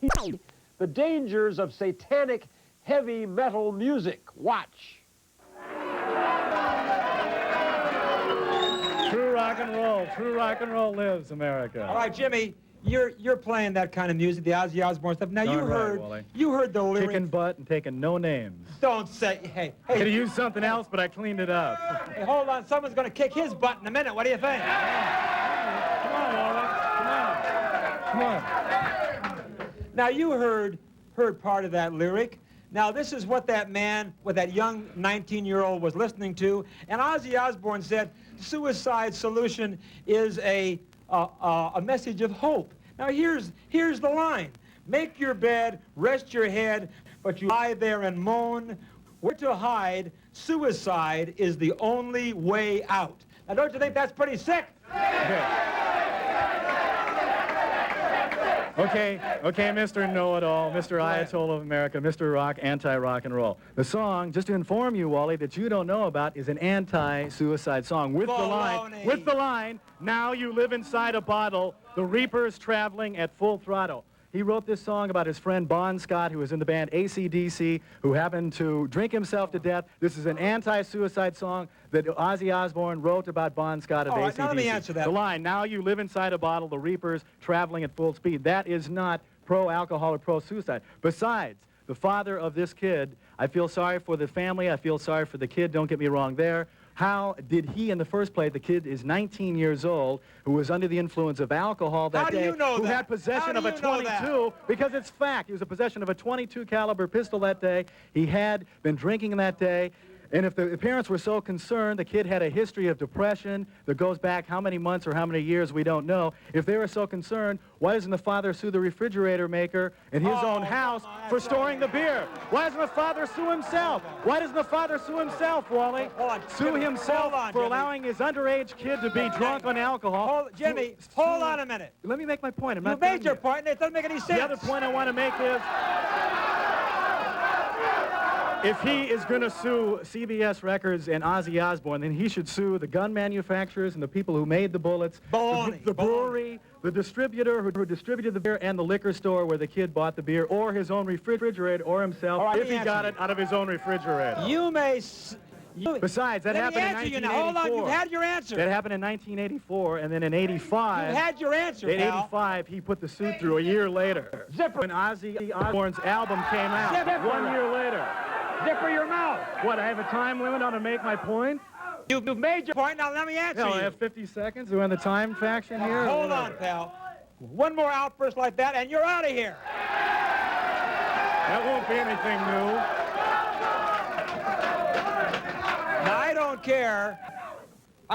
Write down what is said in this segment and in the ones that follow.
The dangers of satanic heavy metal music. Watch. True rock and roll lives, America. All right, Jimmy, you're playing that kind of music, the Ozzy Ozbourne stuff. Now Darn right, Wally. you heard the lyrics. Kicking butt and taking no names. Don't say, hey. I could have used something else, but I cleaned it up. Hey, hold on, someone's going to kick his butt in a minute. What do you think? Come on, Wally. Come on. Now you heard part of that lyric. Now this is what that man, what that young 19-year-old was listening to, and Ozzy Osbourne said, suicide solution is a message of hope. Now here's the line. Make your bed, rest your head, but you lie there and moan. Where to hide, suicide is the only way out. Now don't you think that's pretty sick? Okay, Mr. Know-It-All, Mr. Ayatollah of America, Mr. Rock, anti-rock and roll. The song, just to inform you, Wally, that you don't know about, is an anti-suicide song with the line, now you live inside a bottle, the Reaper's traveling at full throttle. He wrote this song about his friend Bon Scott, who was in the band AC/DC, who happened to drink himself to death. This is an anti-suicide song that Ozzy Osbourne wrote about Bon Scott of AC/DC. Now let me answer that. The line, now you live inside a bottle, the Reaper's traveling at full speed. That is not pro-alcohol or pro-suicide. Besides, the father of this kid, I feel sorry for the family, I feel sorry for the kid, don't get me wrong there. How did he, in the first place, the kid is 19 years old, who was under the influence of alcohol that day, who had possession of a 22, because it's fact, he was in possession of a 22 caliber pistol that day, he had been drinking that day, and if the parents were so concerned, the kid had a history of depression that goes back how many months or how many years, we don't know. If they were so concerned, why doesn't the father sue the refrigerator maker in his own house for storing the beer? Why doesn't the father sue himself? Why doesn't the father sue himself, Wally? Sue himself for allowing his underage kid to be drunk on alcohol. Jimmy, hold on a minute. Let me make my point. You made your point, and it doesn't make any sense. The other point I want to make is, if he is going to sue CBS Records and Ozzy Osbourne, then he should sue the gun manufacturers and the people who made the bullets, the brewery, the distributor who distributed the beer, and the liquor store where the kid bought the beer, or his own refrigerator, or himself, if he got it out of his own refrigerator. You may... Besides, that happened in 1984. Hold on, you've had your answer. That happened in 1984, and then in 85... You had your answer, in 85, he put the suit through a year later. Zipper. When Ozzy Osbourne's album came out, Zipper. 1 year later. Zipper your mouth. What, I have a time limit on to make my point? You've made your point, now let me answer you. I have 50 seconds. We're in the time faction here. Hold on, pal. One more outburst like that, and you're out of here. That won't be anything new. Now, I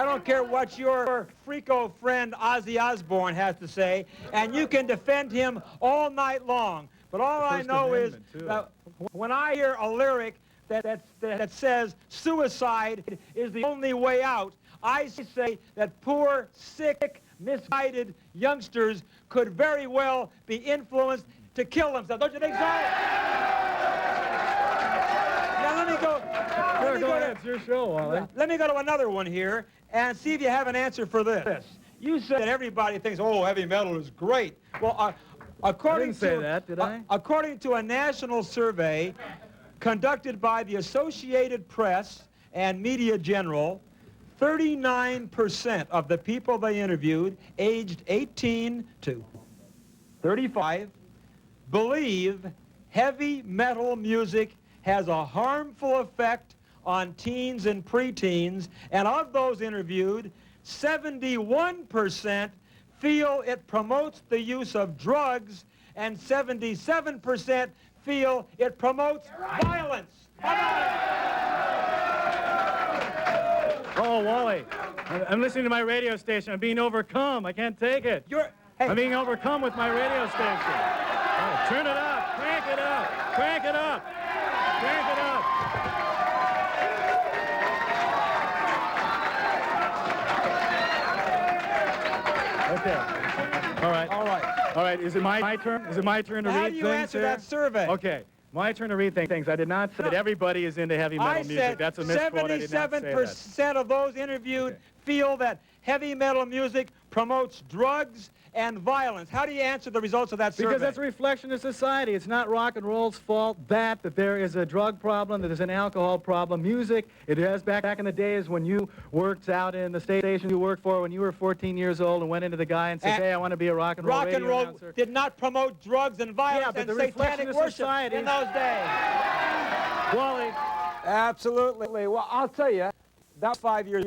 don't care what your freako friend Ozzy Osbourne has to say, and you can defend him all night long. But all I know is that when I hear a lyric that says suicide is the only way out, I say that poor, sick, misguided youngsters could very well be influenced to kill themselves. Don't you think so? Now let me go. It's your show, Wally. Let me go to another one here and see if you have an answer for this. You said that everybody thinks, oh, heavy metal is great. Well, according to a national survey conducted by the Associated Press and Media General, 39% of the people they interviewed, aged 18 to 35, believe heavy metal music has a harmful effect on teens and preteens, and of those interviewed, 71% feel it promotes the use of drugs, and 77% feel it promotes violence. Oh, Wally, I'm listening to my radio station. I'm being overcome. I can't take it. I'm being overcome with my radio station. Oh, turn it up. Crank it up. Crank it up. Crank it up. Okay. All right. All right. All right. Is it my turn? Is it my turn to read things? How do you answer that survey? Okay. My turn to read things. I did not say that everybody is into heavy metal music. That's a misquote. I did not say that. 77% of those interviewed feel that heavy metal music promotes drugs and violence. How do you answer the results of that survey? Because that's a reflection of society. It's not rock and roll's fault that there is a drug problem, that there's an alcohol problem. Music, it has back in the days when you worked out in the station you worked for when you were 14 years old and went into the guy and said, hey, I want to be a rock and roll radio announcer. Did not promote drugs and violence and satanic worship in those days. Wally. Absolutely. Well, I'll tell you, that 5 years